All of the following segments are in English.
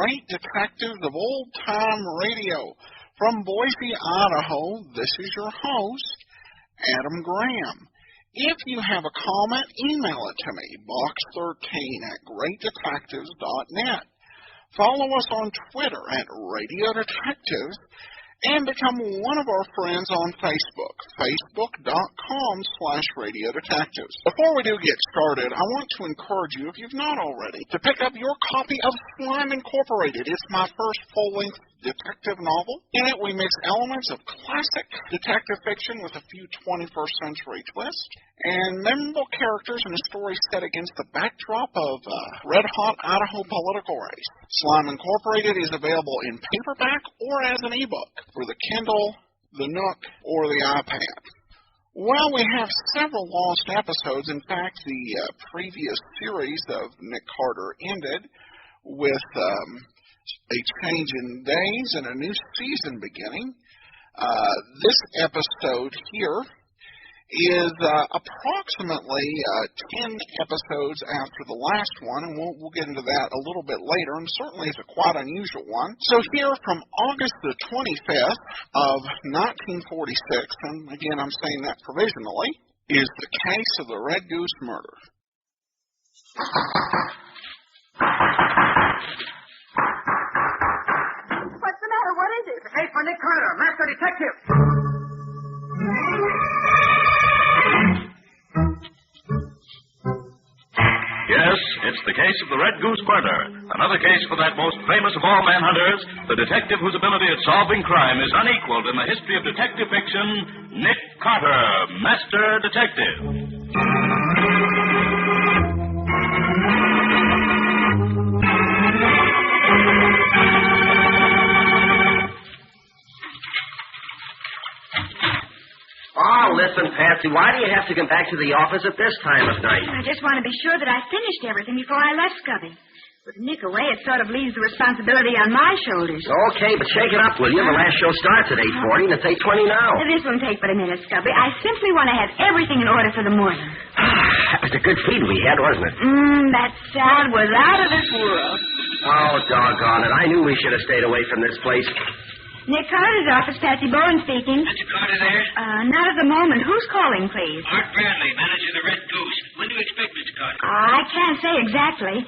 great detectives of old-time radio. From Boise, Idaho, this is your host, Adam Graham. If you have a comment, email it to me, box13@greatdetectives.net. Follow us on Twitter @Radio Detectives, and become one of our friends on Facebook, facebook.com/Radio Detectives. Before we do get started, I want to encourage you, if you've not already, to pick up your copy of Slime Incorporated. It's my first full-length detective novel. In it, we mix elements of classic detective fiction with a few 21st century twists, and memorable characters in a story set against the backdrop of a red-hot Idaho political race. Slime Incorporated is available in paperback or as an ebook for the Kindle, the Nook, or the iPad. Well, we have several lost episodes. In fact, the previous series of Nick Carter ended with a change in days and a new season beginning. This episode here is approximately 10 episodes after the last one, and we'll get into that a little bit later, and certainly it's a quite unusual one. So here from August the 25th of 1946, and again I'm saying that provisionally, is the case of the Red Goose murder. What's the matter? What is it? It's a case for Nick Carter, master detective. Yes, it's the case of the Red Goose murder. Another case for that most famous of all manhunters, the detective whose ability at solving crime is unequaled in the history of detective fiction, Nick Carter, master detective. Listen, Patsy, why do you have to come back to the office at this time of night? I just want to be sure that I finished everything before I left Stubby. With Nick away, it sort of leaves the responsibility on my shoulders. Okay, but shake it up, will you? The last show starts at 8:40, and it's 8:20 now. This won't take but a minute, Stubby. I simply want to have everything in order for the morning. That was a good feed we had, wasn't it? That sound was out of this world. Oh, doggone it. I knew we should have stayed away from this place. Nick Carter's office, Patsy Bowen speaking. Mr. Carter there? Not at the moment. Who's calling, please? Art Bradley, manager of the Red Goose. When do you expect Mr. Carter? I can't say exactly.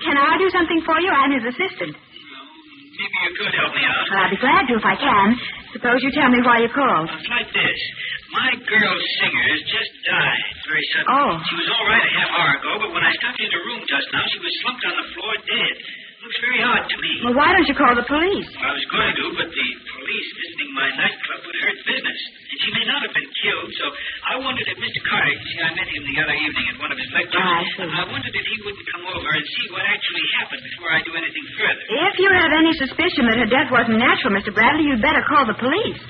Can I do something for you? I'm his assistant. Maybe you could help me out. I'll be glad to if I can. Suppose you tell me why you called. It's like this. My girl singer has just died very suddenly. Oh. She was all right a half hour ago, but when I stepped into the room just now, she was slumped on the floor dead. Looks very odd to me. Well, why don't you call the police? I was going to, but the police visiting my nightclub would hurt business. And she may not have been killed, so I wondered if Mr. Carter, you see, I met him the other evening at one of his lectures. I see. I wondered if he wouldn't come over and see what actually happened before I do anything further. If you have any suspicion that her death wasn't natural, Mr. Bradley, you'd better call the police.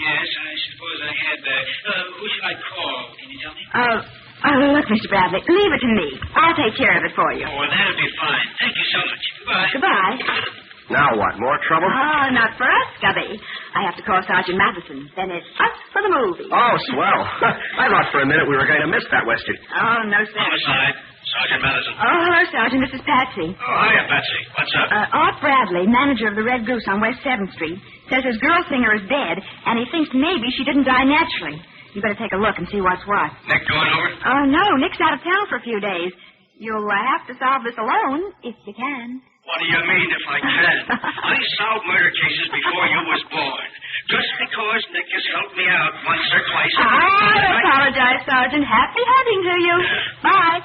Yes, I suppose I had that. Who should I call? Can you tell me? Look, Mr. Bradley, leave it to me. I'll take care of it for you. Oh, well, that'll be fine. Thank you so much. Goodbye. Goodbye. Now what, more trouble? Oh, not for us, Stubby. I have to call Sergeant Matheson. Then it's us for the movie. Oh, swell. I thought for a minute we were going to miss that Western. Oh, no, sir. Homicide. Sergeant Matheson. Oh, hello, Sergeant. This is Patsy. Oh, hiya, Patsy. What's up? Art Bradley, manager of the Red Goose on West 7th Street, says his girl singer is dead, and he thinks maybe she didn't die naturally. You better take a look and see what's what. Nick going over? Oh, no. Nick's out of town for a few days. You'll have to solve this alone, if you can. What do you mean, if I can? I solved murder cases before you was born. Just because Nick has helped me out once or twice. I apologize, Sergeant. Happy hunting to you. Bye.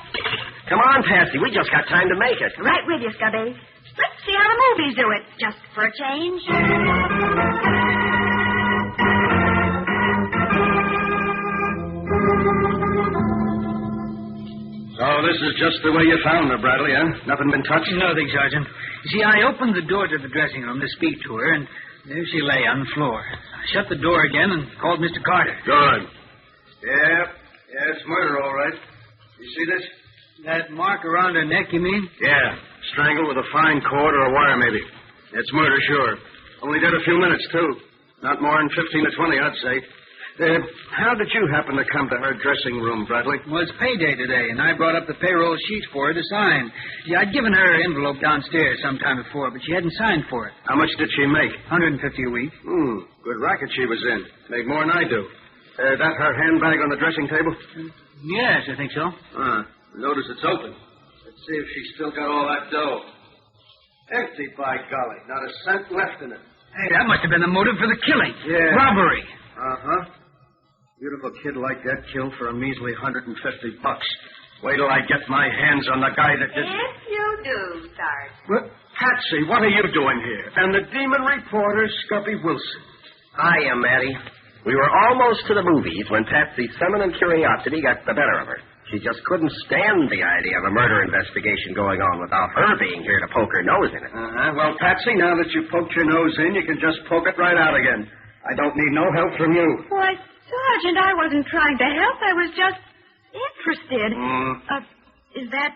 Come on, Patsy. We just got time to make it. Right with you, Stubby. Let's see how the movies do it, just for a change. So this is just the way you found her, Bradley, huh? Nothing been touched? Nothing, Sergeant. You see, I opened the door to the dressing room to speak to her, and there she lay on the floor. I shut the door again and called Mr. Carter. Good. Yeah, it's murder, all right. You see this? That mark around her neck, you mean? Yeah, strangled with a fine cord or a wire, maybe. It's murder, sure. Only did a few minutes, too. Not more than 15 to 20, I'd say. How did you happen to come to her dressing room, Bradley? Well, it's payday today, and I brought up the payroll sheet for her to sign. Yeah, I'd given her an envelope downstairs sometime before, but she hadn't signed for it. How much did she make? $150 a week. Good racket she was in. Make more than I do. That her handbag on the dressing table? Yes, I think so. Notice it's open. Let's see if she's still got all that dough. Empty, by golly. Not a cent left in it. Hey, that must have been the motive for the killing. Yeah. Robbery. Uh-huh. Beautiful kid like that killed for a measly $150. Wait till I get my hands on the guy that did... Yes, you do, Sergeant. What? Patsy, what are you doing here? And the demon reporter, Stubby Wilson. Hiya, Matty. We were almost to the movies when Patsy's feminine curiosity got the better of her. She just couldn't stand the idea of a murder investigation going on without her being here to poke her nose in it. Well, Patsy, now that you poked your nose in, you can just poke it right out again. I don't need no help from you. Why, Sergeant, I wasn't trying to help. I was just interested. Is that...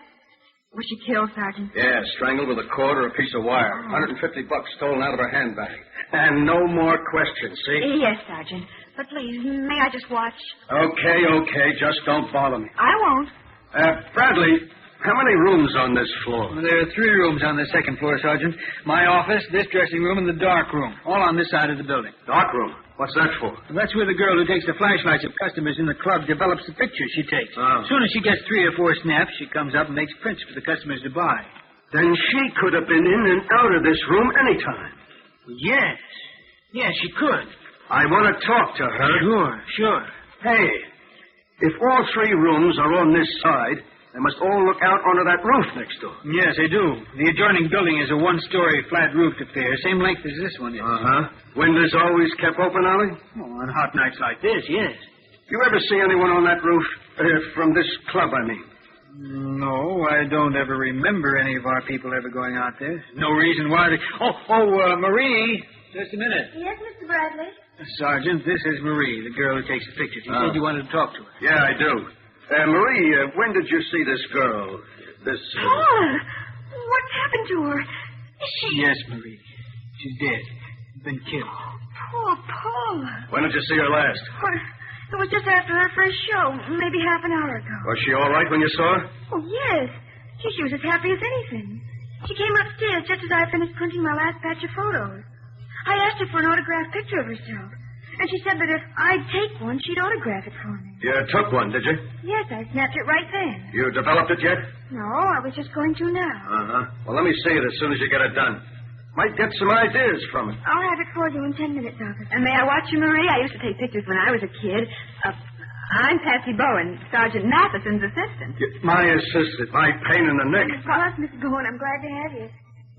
Was she killed, Sergeant? Yeah, strangled with a cord or a piece of wire. $150 stolen out of her handbag. And no more questions, see? Yes, Sergeant. But please, may I just watch? Okay. Just don't bother me. I won't. Bradley, how many rooms on this floor? Well, there are 3 rooms on the second floor, Sergeant. My office, this dressing room, and the dark room. All on this side of the building. Dark room? What's that for? Well, that's where the girl who takes the flashlights of customers in the club develops the pictures she takes. Oh. As soon as she gets 3 or 4 snaps, she comes up and makes prints for the customers to buy. Then she could have been in and out of this room any time. Yes. Yes, she could. I want to talk to her. Sure. Hey, if all 3 rooms are on this side, they must all look out onto that roof next door. Yes, they do. The adjoining building is a 1-story flat-roofed affair, same length as this one is. Windows always kept open, Ollie? Oh, on hot nights like this, yes. You ever see anyone on that roof? From this club, I mean. No, I don't ever remember any of our people ever going out there. No reason why they... Marie, just a minute. Yes, Mr. Bradley? Sergeant, this is Marie, the girl who takes the pictures. You said you wanted to talk to her. Yeah, I do. Marie, when did you see this girl? Paula! What's happened to her? Is she... Yes, Marie. She's dead. Been killed. Poor Paula. When did you see her last? It was just after her first show, maybe half an hour ago. Was she all right when you saw her? Oh, yes. She was as happy as anything. She came upstairs just as I finished printing my last batch of photos. I asked her for an autographed picture of herself. And she said that if I'd take one, she'd autograph it for me. You took one, did you? Yes, I snapped it right then. You developed it yet? No, I was just going to now. Well, let me see it as soon as you get it done. Might get some ideas from it. I'll have it for you in 10 minutes, officer. And may I watch you, Marie? I used to take pictures when I was a kid. I'm Patsy Bowen, Sergeant Matheson's assistant. My assistant, my pain in the neck. Well, Miss Bowen, I'm glad to have you.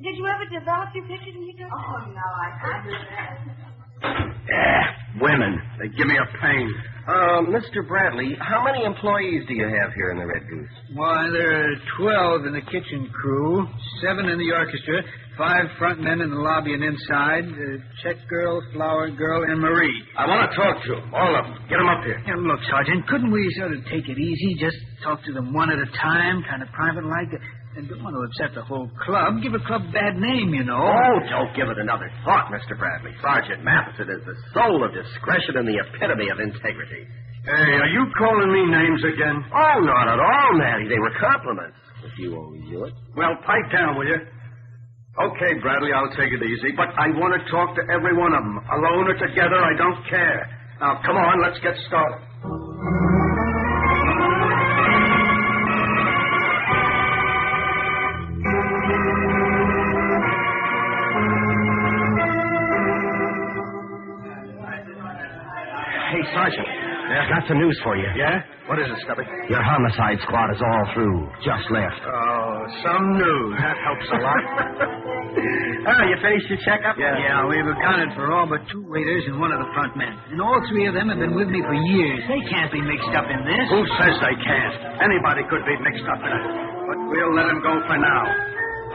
Did you ever develop your pictures when you took them? Oh, no, I did that. Women. They give me a pain. Mr. Bradley, how many employees do you have here in the Red Goose? Why, there are 12 in the kitchen crew, 7 in the orchestra, 5 front men in the lobby and inside, check girl, flower girl, and Marie. I want to talk to them, all of them. Get them up here. Now, look, Sergeant, couldn't we sort of take it easy, just talk to them one at a time, kind of private-like? And don't want to upset the whole club. Give a club a bad name, you know. Oh, don't give it another thought, Mr. Bradley. Sergeant Matheson is the soul of discretion and the epitome of integrity. Hey, are you calling me names again? Oh, not at all, Matty. They were compliments. If you only knew it. Well, pipe down, will you? Okay, Bradley, I'll take it easy, but I want to talk to every one of them. Alone or together, I don't care. Now, come on, let's get started. Hey, Sergeant. Yeah? Got some news for you. Yeah? What is it, Stubby? Your homicide squad is all through. Just left. Oh, some news. That helps a lot. You finished your checkup? Yeah, we've accounted for all but 2 waiters and 1 of the front men. And all 3 of them have been with me for years. They can't be mixed up in this. Who says they can't? Anybody could be mixed up in it. But we'll let him go for now.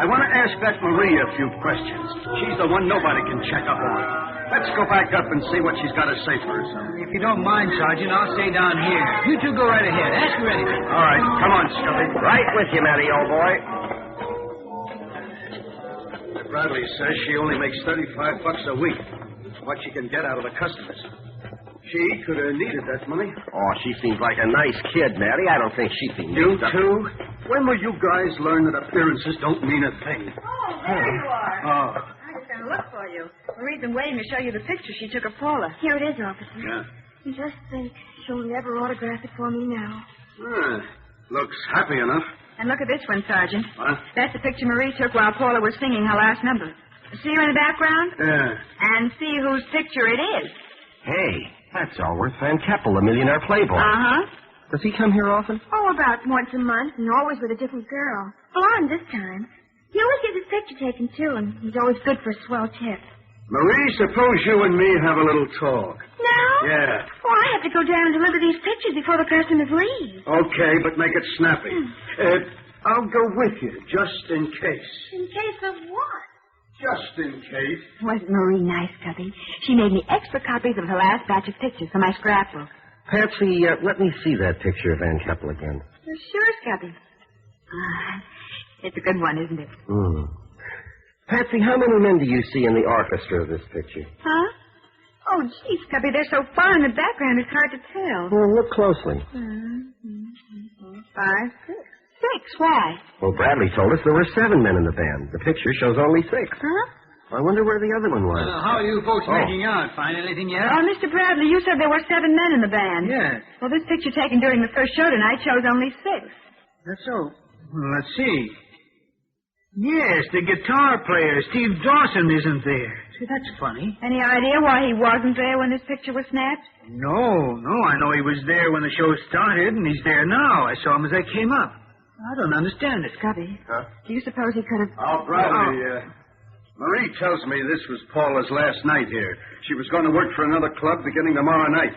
I want to ask that Marie a few questions. She's the one nobody can check up on. Let's go back up and see what she's got to say for herself. If you don't mind, Sergeant, I'll stay down here. You 2 go right ahead. Ask her anything. All right. Come on, Stubby. Right with you, Matty, old boy. Bradley says she only makes $35 a week. What she can get out of the customers. She could have needed that money. Oh, she seems like a nice kid, Matty. I don't think she'd be You mixed up. too? When will you guys learn that appearances don't mean a thing? Oh, there you are. Oh, I was going to look for you. Marie's been waiting to show you the picture she took of Paula. Here it is, officer. yeah. Just think, she'll never autograph it for me now. Looks happy enough. And look at this one, Sergeant. What? That's the picture Marie took while Paula was singing her last number. See her in the background? Yeah. And see whose picture it is. Hey, that's Alworth Van Keppel, the millionaire playboy. Uh-huh. Does he come here often? Oh, about once a month, and always with a different girl. Blonde this time. He always gets his picture taken, too, and he's always good for a swell tip. Marie, suppose you and me have a little talk. Now? Yeah. Oh, I have to go down and deliver these pictures before the customers leave. Okay, but make it snappy. I'll go with you, just in case. In case of what? Just in case. Wasn't Marie nice, Cubby? She made me extra copies of her last batch of pictures for my scrapbook. Patsy, let me see that picture of Van Keppel again. Sure, Cubby. It's a good one, isn't it? Patsy, how many men do you see in the orchestra of this picture? Huh? Oh, geez, Cubby, they're so far in the background it's hard to tell. Well, look closely. 5, 6. 6, why? Well, Bradley told us there were 7 men in the band. The picture shows only 6. Huh? I wonder where the other one was. How are you folks making out? Find anything yet? Oh, Mr. Bradley, you said there were 7 men in the band. Yes. Well, this picture taken during the first show tonight shows only 6. That's so. Well, let's see. Yes, the guitar player, Steve Dawson, isn't there. See, that's funny. Any idea why he wasn't there when this picture was snapped? No. I know he was there when the show started, and he's there now. I saw him as I came up. I don't understand it. Cubby, Huh? do you suppose he could have... Oh, Bradley, Marie tells me this was Paula's last night here. She was going to work for another club beginning tomorrow night.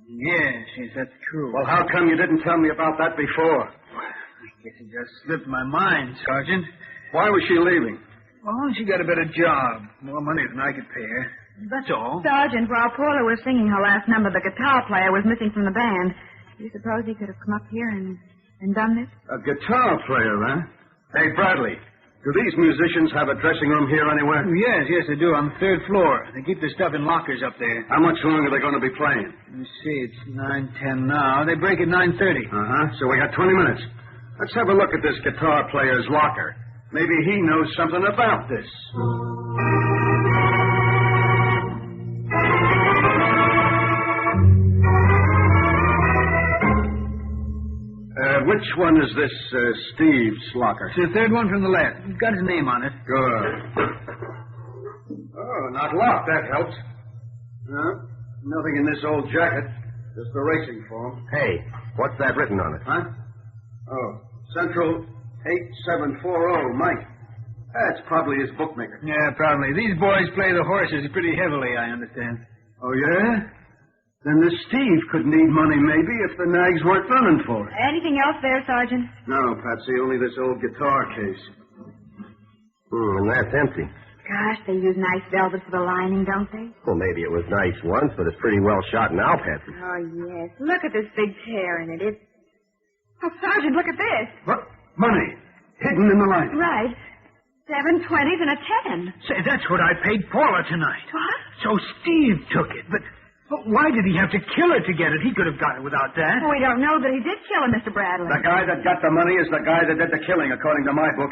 Yes, that's true. Well, how come you didn't tell me about that before? I guess it just slipped my mind, Sergeant. Why was she leaving? Oh, she got a better job. More money than I could pay her. That's all. Sergeant, while Paula was singing her last number, the guitar player was missing from the band. Do you suppose he could have come up here and done this? A guitar player, huh? Hey, Bradley, do these musicians have a dressing room here anywhere? Yes, they do, on the 3rd floor. They keep their stuff in lockers up there. How much longer are they going to be playing? Let me see, it's 9:10 now. They break at 9:30. So we got 20 minutes. Let's have a look at this guitar player's locker. Maybe he knows something about this. Which one is this Steve's locker? It's the 3rd one from the left. It's got his name on it. Good. Oh, not locked. That helps. No, nothing in this old jacket. Just the racing form. Hey, what's that written on it? Huh? Oh, Central 8740, Mike. That's probably his bookmaker. Yeah, probably. These boys play the horses pretty heavily, I understand. Oh, yeah? Then this Steve could need money, maybe, if the nags weren't running for it. Anything else there, Sergeant? No, Patsy, only this old guitar case. And that's empty. Gosh, they use nice velvet for the lining, don't they? Well, maybe it was nice once, but it's pretty well shot now, Patsy. Oh, yes. Look at this big tear in it. It's... Oh, Sergeant, look at this. What? Money. Hidden in the lining. Right. 7 20s and a 10. Say, that's what I paid Paula tonight. What? So Steve took it, but why did he have to kill her to get it? He could have got it without that. Well, we don't know that he did kill her, Mr. Bradley. The guy that got the money is the guy that did the killing, according to my book.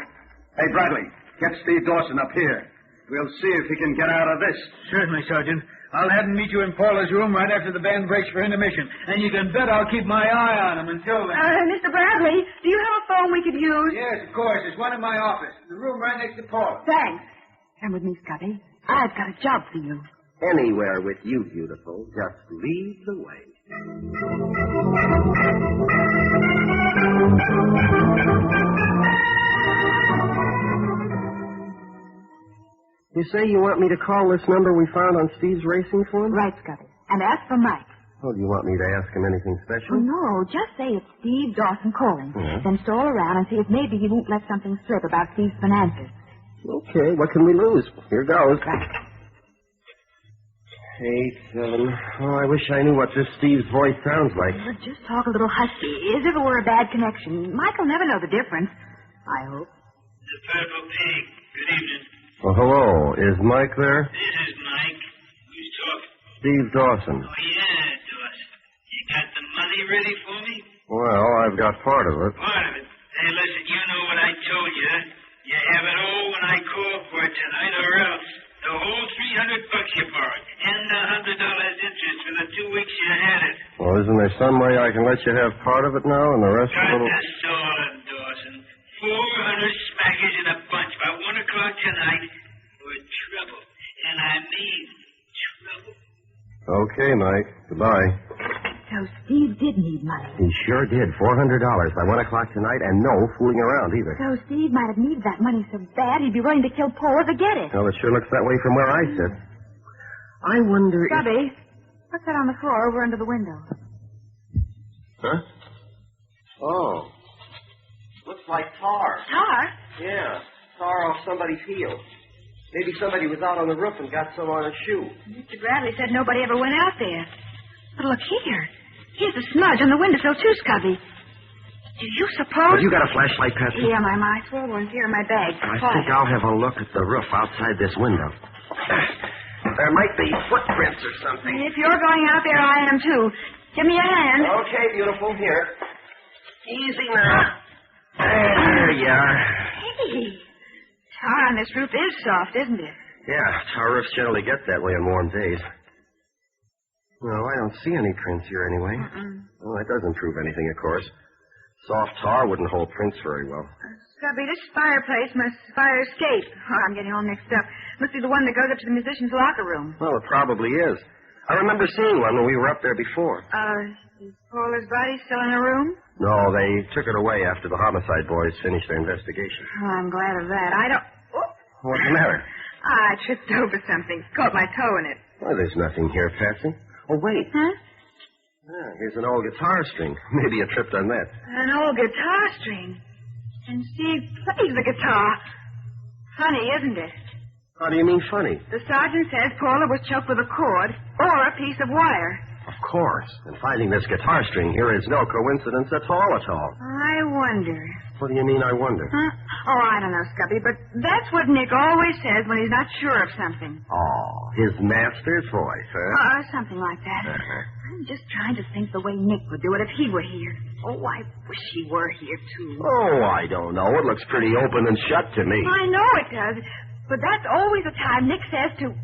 Hey, Bradley, get Steve Dawson up here. We'll see if he can get out of this. Certainly, Sergeant. I'll have him meet you in Paula's room right after the band breaks for intermission. And you can bet I'll keep my eye on him until then. Mr. Bradley, do you have a phone we could use? Yes, of course. There's one in my office. The room right next to Paula. Thanks. Come with me, Scubby. I've got a job for you. Anywhere with you, beautiful. Just lead the way. You say you want me to call this number we found on Steve's racing form? Right, Scubby. And ask for Mike. Oh, do you want me to ask him anything Oh, special? no. Just say it's Steve Dawson calling. Yeah. Then stroll around and see if maybe he won't let something slip about Steve's finances. Okay, what can we lose? Here goes. Right. 8, 7. Oh, I wish I knew what this Steve's voice sounds like. Well, just talk a little husky, as if it were a bad connection. Mike'll never know the difference. I hope. The Purple Pig. Good evening. Well, hello. Is Mike there? This is Mike. Who's talking? Steve Dawson. Oh, yeah. ready for me? Well, I've got part of it. Part of it. Hey, listen, you know what I told you. You have it all when I call for it tonight, or else the whole $300 you borrowed and the $100 interest for the 2 weeks you had it. Well, isn't there some way I can let you have part of it now and the rest Got a little... the sword, Dawson. 400 smackers in a bunch by 1 o'clock tonight for trouble. And I mean trouble. Okay, Mike. Goodbye. So Steve did need money. He sure did. $400 by 1 o'clock tonight, and no fooling around either. So Steve might have needed that money so bad he'd be willing to kill Paula to get it. Well, it sure looks that way from where I sit. I wonder if... Stubby, what's that on the floor over under the window? Huh? Oh. Looks like tar. Tar? Yeah. Tar off somebody's heel. Maybe somebody was out on the roof and got some on his shoe. Mr. Bradley said nobody ever went out there. But look here. Here's a smudge on the windowsill, too, Scubby. Do you suppose... Have you got a flashlight, Patsy? Yeah, my swore one's here in my bag. I think I'll have a look at the roof outside this window. There might be footprints or something. If you're going out there, I am, too. Give me a hand. Okay, beautiful. Here. Easy now. There you are. Hey, tar on this roof is soft, isn't it? Yeah, tar roofs generally get that way on warm days. No, I don't see any prints here anyway. Well, that doesn't prove anything, of course. Soft tar wouldn't hold prints very well. Scubby, this fireplace must fire escape. Oh, I'm getting all mixed up. Must be the one that goes up to the musician's locker room. Well, it probably is. I remember seeing one when we were up there before. Is Paula's body still in the room? No, they took it away after the homicide boys finished their investigation. Oh, I'm glad of that. I don't... Oh. What's the matter? I tripped over something. Caught my toe in it. Well, there's nothing here, Patsy. Oh, wait. Huh? Ah, here's an old guitar string. Maybe you tripped on that. An old guitar string. And Steve plays the guitar. Funny, isn't it? How do you mean funny? The sergeant says Paula was choked with a cord or a piece of wire. Of course. And finding this guitar string here is no coincidence at all. I wonder. What do you mean, I wonder? Huh? Oh, I don't know, Scubby, but that's what Nick always says when he's not sure of something. Oh, his master's voice, huh? Something like that. I'm just trying to think the way Nick would do it if he were here. Oh, I wish he were here, too. Oh, I don't know. It looks pretty open and shut to me. I know it does, but that's always the time Nick says to...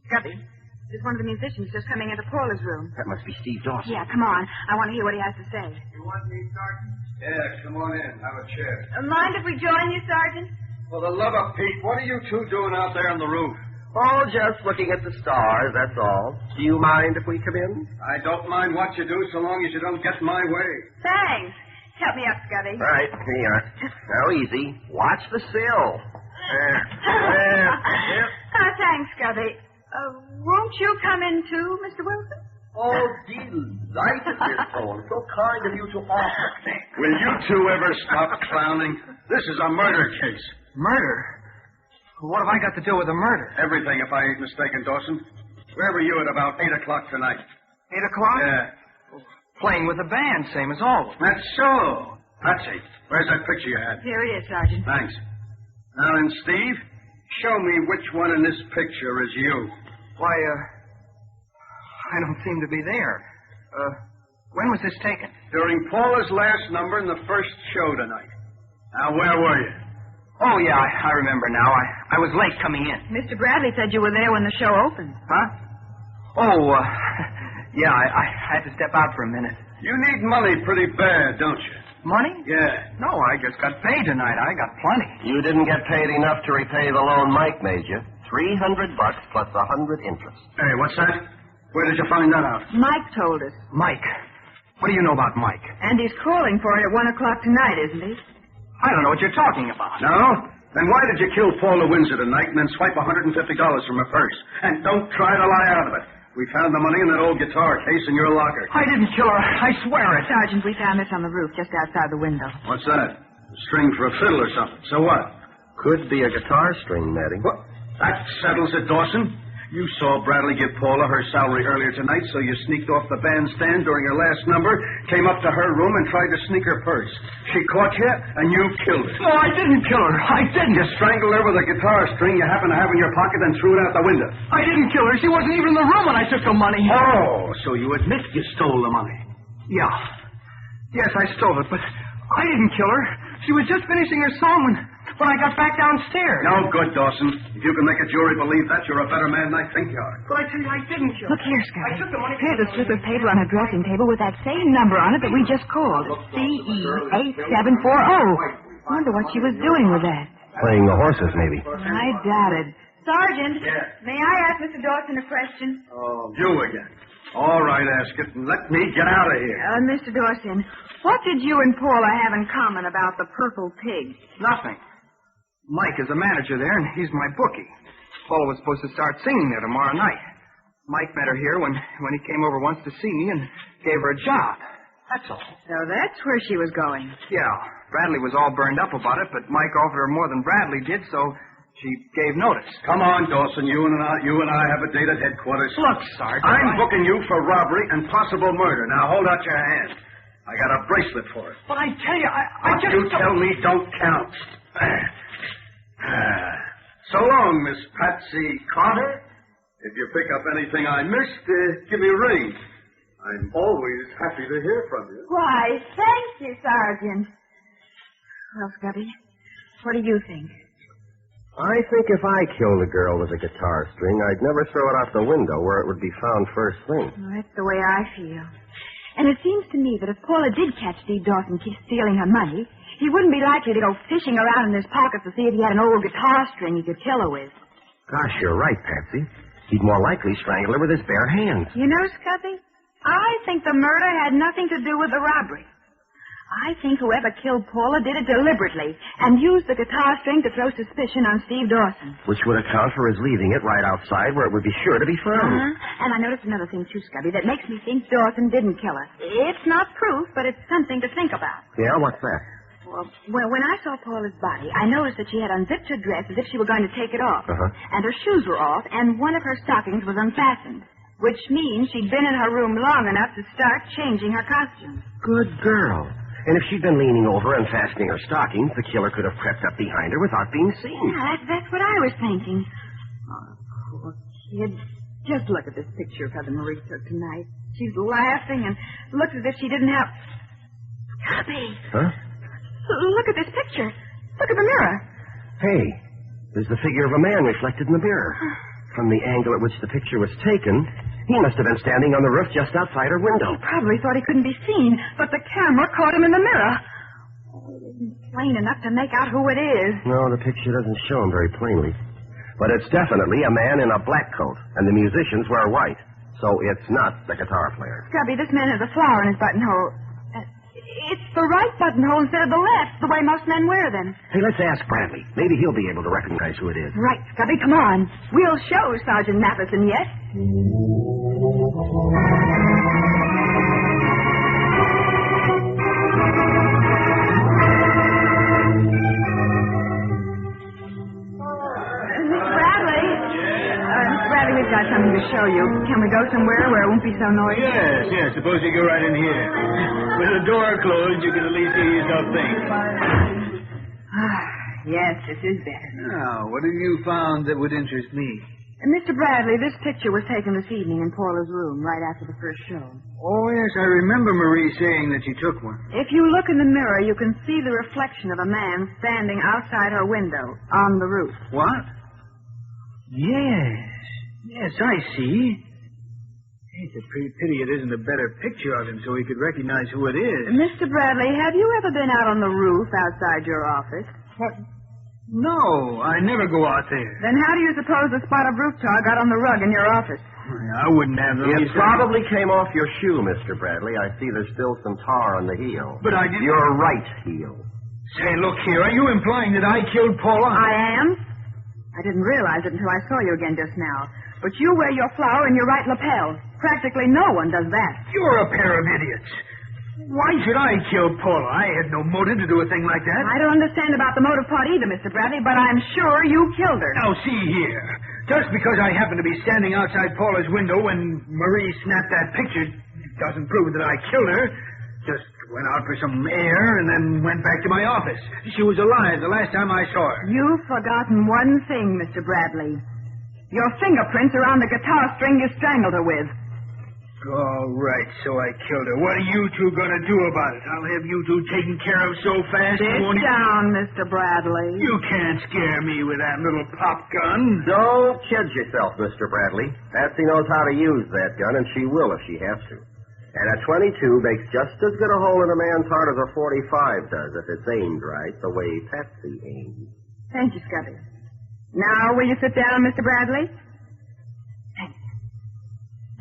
Scubby, there's one of the musicians just coming into Paula's room. That must be Steve Dawson. Yeah, come on. I want to hear what he has to say. You want me, Sergeant? Yeah, come on in. Have a chair. Mind if we join you, Sergeant? For the love of Pete, what are you two doing out there on the roof? Oh, just looking at the stars, that's all. Do you mind if we come in? I don't mind what you do so long as you don't get in my way. Thanks. Help me up, Scubby. All right, here you are. Now, easy. Watch the sill. There. Thanks, Scubby. Won't you come in, too, Mr. Wilson? Oh, delighted, Miss Owen. So kind of you to offer. Will you two ever stop clowning? This is a murder case. Murder? What have I got to do with a murder? Everything, if I ain't mistaken, Dawson. Where were you at about 8 o'clock tonight? 8 o'clock? Yeah. Playing with the band, same as always. That's so. Patsy, where's that picture you had? Here it is, Sergeant. Thanks. Now then, Steve, show me which one in this picture is you. Why, I don't seem to be there. When was this taken? During Paula's last number in the first show tonight. Now, where were you? Oh, yeah, I remember now. I was late coming in. Mr. Bradley said you were there when the show opened. Huh? Oh, yeah, I had to step out for a minute. You need money pretty bad, don't you? Money? Yeah. No, I just got paid tonight. I got plenty. You didn't get paid enough to repay the loan Mike made you. $300 plus 100 interest. Hey, what's that? Where did you find that out? Mike told us. Mike? What do you know about Mike? And he's calling for it at 1 o'clock tonight, isn't he? I don't know what you're talking about. No? Then why did you kill Paula Windsor tonight and then swipe $150 from her purse? And don't try to lie out of it. We found the money in that old guitar case in your locker. I didn't kill her. I swear it. Sergeant, we found this on the roof just outside the window. What's that? A string for a fiddle or something. So what? Could be a guitar string, Matty. What? That settles it, Dawson. You saw Bradley give Paula her salary earlier tonight, so you sneaked off the bandstand during her last number, came up to her room, and tried to sneak her purse. She caught you, and you killed her. No, I didn't kill her. I didn't. You strangled her with a guitar string you happened to have in your pocket and threw it out the window. I didn't kill her. She wasn't even in the room when I took the money. Oh, so you admit you stole the money. Yeah. Yes, I stole it, but I didn't kill her. She was just finishing her song when I got back downstairs. No good, Dawson. If you can make a jury believe that, you're a better man than I think you are. But I tell you, I didn't kill her. Look here, Scotty. I took the money. Here's a slip of paper on her dressing table with that same number on it that we just called. CE8740. Wonder what she was doing with that. Playing the horses, maybe. I doubt it. Sergeant, may I ask Mr. Dawson a question? Oh, you again. All right, ask it, and let me get out of here. Mr. Dawson, what did you and Paula have in common about the purple pig? Nothing. Mike is a manager there, and he's my bookie. Paula was supposed to start singing there tomorrow night. Mike met her here when he came over once to see me and gave her a job. That's all. So that's where she was going. Yeah. Bradley was all burned up about it, but Mike offered her more than Bradley did, so she gave notice. Come on, Dawson. You and I have a date at headquarters. Look, Sergeant. I'm booking you for robbery and possible murder. Now, hold out your hand. I got a bracelet for it. But I tell you, I What just... you tell me don't count. So long, Miss Patsy Carter. If you pick up anything I missed, give me a ring. I'm always happy to hear from you. Why, thank you, Sergeant. Well, Scubby, what do you think? I think if I killed a girl with a guitar string, I'd never throw it out the window where it would be found first thing. Well, that's the way I feel. And it seems to me that if Paula did catch Steve Dawson stealing her money, he wouldn't be likely to go fishing around in his pockets to see if he had an old guitar string he could kill her with. Gosh, you're right, Patsy. He'd more likely strangle her with his bare hands. You know, Scubby, I think the murder had nothing to do with the robbery. I think whoever killed Paula did it deliberately and used the guitar string to throw suspicion on Steve Dawson. Which would account for his leaving it right outside where it would be sure to be found. And I noticed another thing, too, Scubby, that makes me think Dawson didn't kill her. It's not proof, but it's something to think about. Yeah, what's that? Well, when I saw Paula's body, I noticed that she had unzipped her dress as if she were going to take it off. And her shoes were off, and one of her stockings was unfastened, which means she'd been in her room long enough to start changing her costume. Good girl. And if she'd been leaning over and fastening her stockings, the killer could have crept up behind her without being seen. Yeah, that's what I was thinking. Oh, poor kid. Just look at this picture of her that Marie took tonight. She's laughing and looks as if she didn't have... Scubby! Huh? Look at this picture. Look at the mirror. Hey, there's the figure of a man reflected in the mirror. From the angle at which the picture was taken, he must have been standing on the roof just outside her window. He probably thought he couldn't be seen, but the camera caught him in the mirror. Oh, it isn't plain enough to make out who it is. No, the picture doesn't show him very plainly. But it's definitely a man in a black coat, and the musicians wear white. So it's not the guitar player. Scubby, this man has a flower in his buttonhole. It's the right buttonhole instead of the left, the way most men wear them. Hey, let's ask Bradley. Maybe he'll be able to recognize who it is. Right, Scubby, come on. We'll show Sergeant Matheson yet. We've got something to show you. Can we go somewhere where it won't be so noisy? Yes. Suppose you go right in here. With the door closed, you can at least hear yourself think. Yes, this is better. Now, what have you found that would interest me? Mr. Bradley, this picture was taken this evening in Paula's room right after the first show. Oh, yes, I remember Marie saying that she took one. If you look in the mirror, you can see the reflection of a man standing outside her window on the roof. What? Yes, I see. It's a pretty pity it isn't a better picture of him so we could recognize who it is. Mr. Bradley, have you ever been out on the roof outside your office? What? No, I never go out there. Then how do you suppose the spot of roof tar got on the rug in your office? I wouldn't have the It least probably came off your shoe, Mr. Bradley. I see there's still some tar on the heel. But I didn't... Your right heel. Say, look here, are you implying that I killed Paula? I am. I didn't realize it until I saw you again just now. But you wear your flower in your right lapel. Practically no one does that. You're a pair of idiots. Why should I kill Paula? I had no motive to do a thing like that. I don't understand about the motive part either, Mr. Bradley, but I'm sure you killed her. Now, see here. Just because I happened to be standing outside Paula's window when Marie snapped that picture doesn't prove that I killed her. Just went out for some air and then went back to my office. She was alive the last time I saw her. You've forgotten one thing, Mr. Bradley. Your fingerprints are on the guitar string you strangled her with. All right, so I killed her. What are you two going to do about it? I'll have you two taken care of so fast. Sit down, Mr. Bradley. You can't scare me with that little pop gun. Don't kid yourself, Mr. Bradley. Patsy knows how to use that gun, and she will if she has to. And a 22 makes just as good a hole in a man's heart as a 45 does if it's aimed right, the way Patsy aimed. Thank you, Scubby. Now, will you sit down, Mr. Bradley?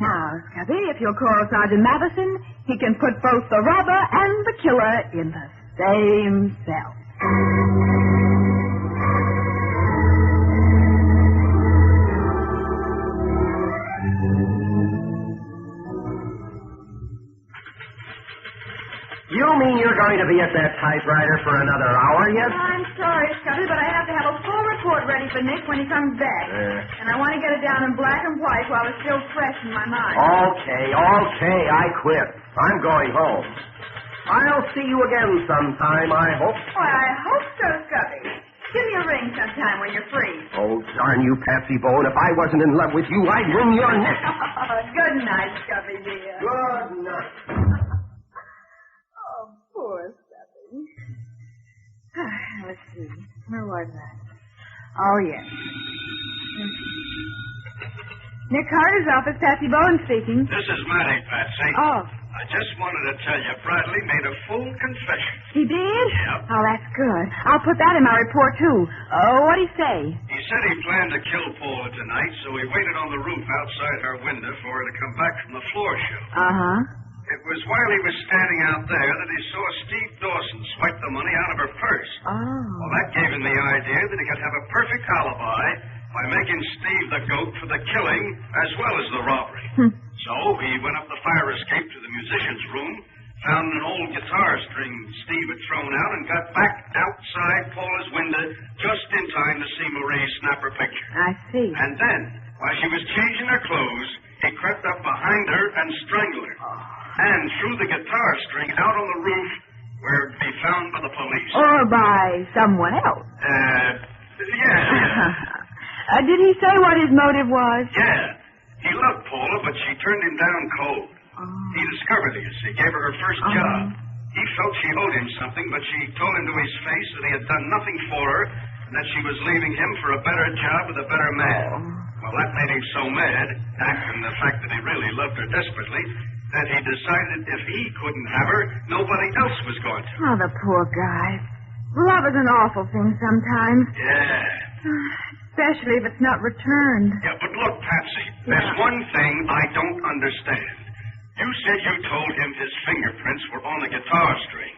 Now, Scubby, if you'll call Sergeant Matheson, he can put both the robber and the killer in the same cell. You mean you're going to be at that typewriter for another hour yet? I'm sorry, Scubby, but I have to have a full report ready for Nick when he comes back. And I want to get it down in black and white while it's still fresh in my mind. Okay, I quit. I'm going home. I'll see you again sometime, I hope. Why, I hope so, Scubby. Give me a ring sometime when you're free. Oh, darn you, Patsy Bone. If I wasn't in love with you, I'd wring your neck. Good night, Scubby, dear. Good night. Poor Stubby. Let's see. Where was I? Oh, yes. Nick Carter's office, Patsy Bowen speaking. This is Matty, Patsy. Oh. I just wanted to tell you, Bradley made a full confession. He did? Yep. Oh, that's good. I'll put that in my report, too. Oh, what'd he say? He said he planned to kill Paula tonight, so he waited on the roof outside her window for her to come back from the floor show. Uh-huh. It was while he was standing out there that he saw Steve Dawson swipe the money out of her purse. Oh. Well, that gave him the idea that he could have a perfect alibi by making Steve the goat for the killing as well as the robbery. So he went up the fire escape to the musician's room, found an old guitar string Steve had thrown out, and got back outside Paula's window just in time to see Marie snap her picture. I see. And then, while she was changing her clothes, he crept up behind her and strangled her. And threw the guitar string out on the roof where it would be found by the police. Or by someone else. Yeah. Did he say what his motive was? Yeah. He loved Paula, but she turned him down cold. Oh. He discovered this. He gave her her first job. He felt she owed him something, but she told him to his face that he had done nothing for her and that she was leaving him for a better job with a better man. Well, that made him so mad, and the fact that he really loved her desperately, that he decided if he couldn't have her, nobody else was going to. Oh, the poor guy. Love is an awful thing sometimes. Yeah. Especially if it's not returned. Yeah, but look, Patsy, there's one thing I don't understand. You said you told him his fingerprints were on the guitar string.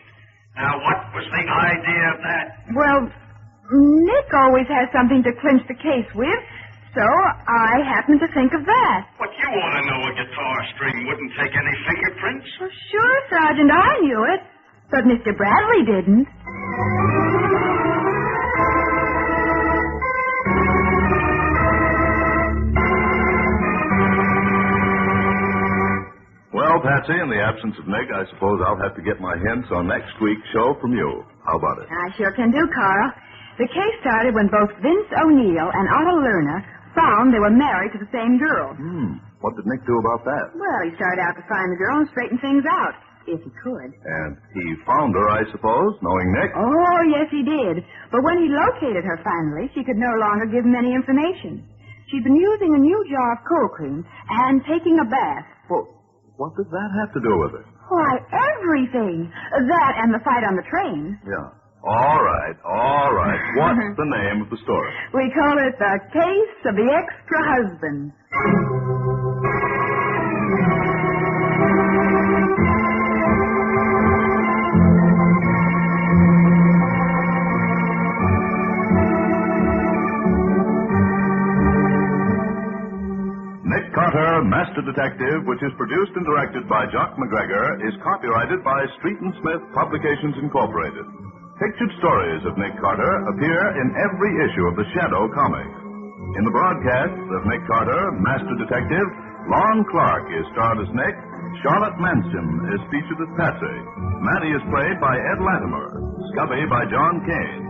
Now, what was the idea of that? Well, Nick always has something to clinch the case with, so I happened to think of that. But you ought to know a guitar string wouldn't take any fingerprints. Well, sure, Sergeant, I knew it. But Mr. Bradley didn't. Well, Patsy, in the absence of Nick, I suppose I'll have to get my hints on next week's show from you. How about it? I sure can do, Carl. The case started when both Vince O'Neill and Otto Lerner found they were married to the same girl. What did Nick do about that? Well, he started out to find the girl and straighten things out, if he could. And he found her, I suppose, knowing Nick? Oh, yes, he did. But when he located her finally, she could no longer give him any information. She'd been using a new jar of cold cream and taking a bath. Well, what does that have to do with it? Why, everything. That and the fight on the train. Yeah. All right. What's the name of the story? We call it The Case of the Extra Husband. Nick Carter, Master Detective, which is produced and directed by Jock McGregor, is copyrighted by Street and Smith Publications Incorporated. Pictured stories of Nick Carter appear in every issue of the Shadow comics. In the broadcasts of Nick Carter, Master Detective, Lon Clark is starred as Nick, Charlotte Manson is featured as Patsy, Matty is played by Ed Latimer, Scubby by John Kane.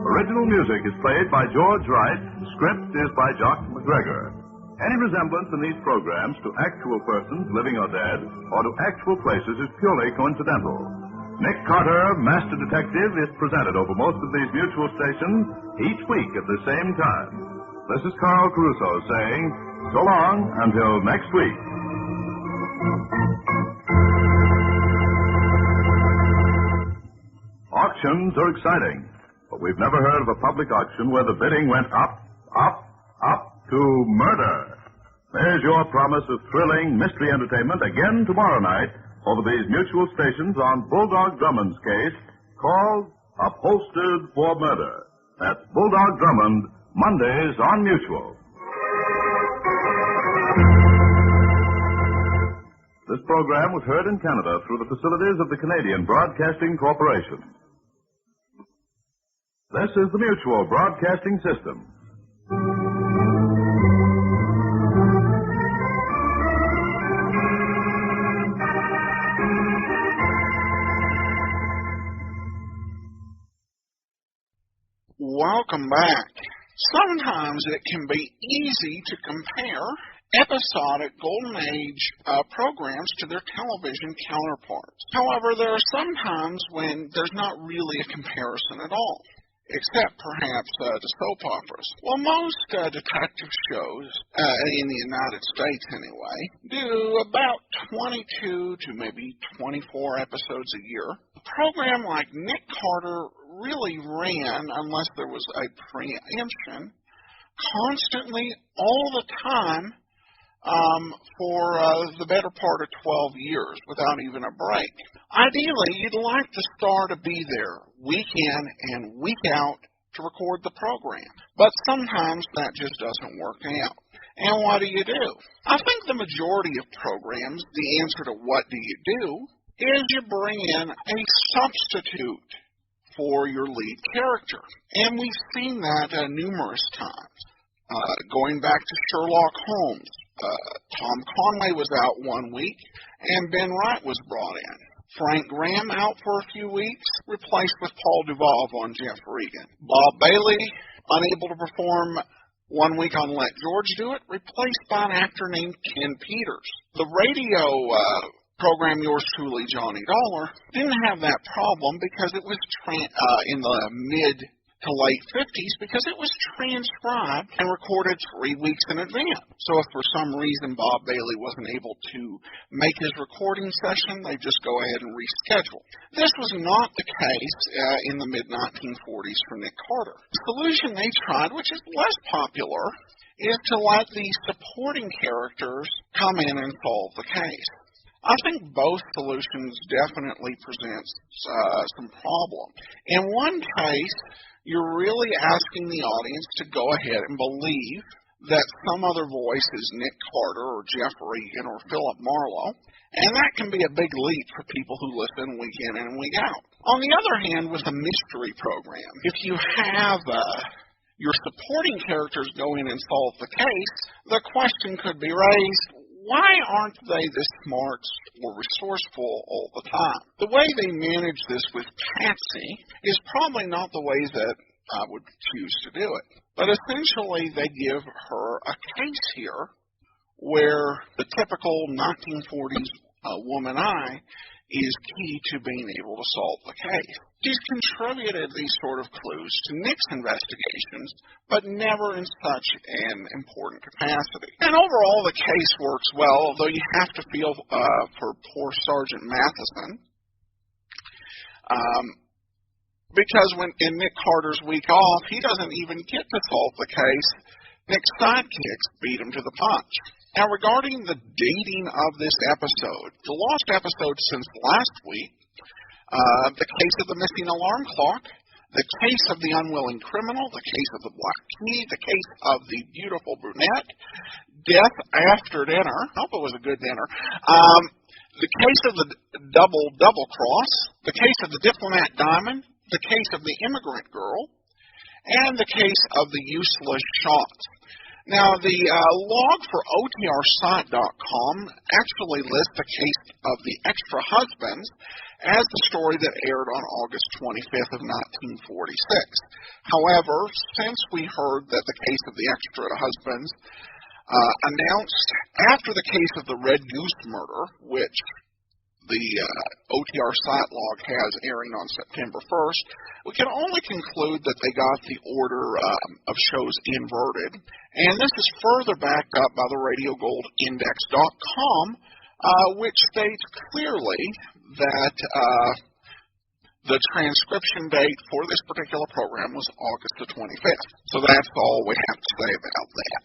Original music is played by George Wright, script is by Jock McGregor. Any resemblance in these programs to actual persons, living or dead, or to actual places is purely coincidental. Nick Carter, Master Detective, is presented over most of these mutual stations each week at the same time. This is Carl Caruso saying, so long until next week. Auctions are exciting, but we've never heard of a public auction where the bidding went up, up, up to murder. There's your promise of thrilling mystery entertainment again tomorrow night over these mutual stations on Bulldog Drummond's case called Upholstered for Murder. That's Bulldog Drummond, Mondays on Mutual. This program was heard in Canada through the facilities of the Canadian Broadcasting Corporation. This is the Mutual Broadcasting System. Welcome back. Sometimes it can be easy to compare episodic Golden Age programs to their television counterparts. However, there are some times when there's not really a comparison at all, except perhaps to soap operas. Well, most detective shows, in the United States anyway, do about 22 to maybe 24 episodes a year. A program like Nick Carter really ran, unless there was a preemption, constantly all the time for the better part of 12 years without even a break. Ideally, you'd like the star to be there week in and week out to record the program, but sometimes that just doesn't work out. And what do? I think the majority of programs, the answer to what do you do, is you bring in a substitute for your lead character. And we've seen that numerous times. Going back to Sherlock Holmes, Tom Conway was out 1 week, and Ben Wright was brought in. Frank Graham out for a few weeks, replaced with Paul Duvall on Jeff Regan. Bob Bailey, unable to perform 1 week on Let George Do It, replaced by an actor named Ken Peters. The radio program Yours Truly, Johnny Dollar, didn't have that problem because it was in the mid to late 50s because it was transcribed and recorded 3 weeks in advance. So if for some reason Bob Bailey wasn't able to make his recording session, they just go ahead and reschedule. This was not the case in the mid-1940s for Nick Carter. The solution they tried, which is less popular, is to let the supporting characters come in and solve the case. I think both solutions definitely present some problem. In one case, you're really asking the audience to go ahead and believe that some other voice is Nick Carter or Jeff Regan or Philip Marlowe, and that can be a big leap for people who listen week in and week out. On the other hand, with a mystery program, if you have your supporting characters go in and solve the case, the question could be raised, why aren't they this smart or resourceful all the time? The way they manage this with Patsy is probably not the way that I would choose to do it. But essentially, they give her a case here where the typical 1940s woman eye is key to being able to solve the case. She's contributed these sort of clues to Nick's investigations, but never in such an important capacity. And overall, the case works well, although you have to feel for poor Sergeant Matheson, because when in Nick Carter's week off, he doesn't even get to solve the case. Nick's sidekicks beat him to the punch. Now, regarding the dating of this episode, the lost episode since last week, the case of the missing alarm clock, the case of the unwilling criminal, the case of the black key, the case of the beautiful brunette, death after dinner, I hope it was a good dinner, the case of the double cross, the case of the diplomat diamond, the case of the immigrant girl, and the case of the useless shot. Now, the log for OTRsite.com actually lists the case of the extra husbands as the story that aired on August 25th of 1946. However, since we heard that the case of the extra husbands announced after the case of the Red Goose murder, which the OTR site log has airing on September 1st, we can only conclude that they got the order of shows inverted. And this is further backed up by the RadioGoldIndex.com, which states clearly that the transcription date for this particular program was August the 25th. So that's all we have to say about that.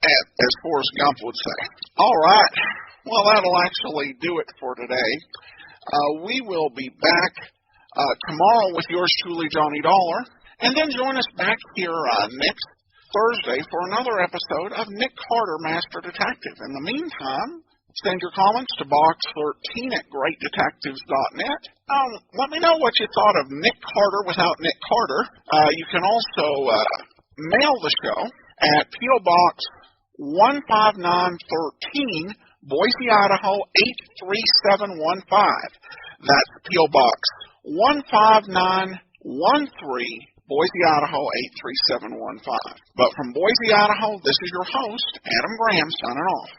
As Forrest Gump would say. All right. Well, that'll actually do it for today. We will be back tomorrow with yours truly, Johnny Dollar, and then join us back here next Thursday for another episode of Nick Carter, Master Detective. In the meantime, send your comments to box13@greatdetectives.net. Let me know what you thought of Nick Carter without Nick Carter. You can also mail the show at P.O. Box 15913, Boise, Idaho 83715. That's P.O. Box 15913, Boise, Idaho 83715. But from Boise, Idaho, this is your host, Adam Graham, signing off.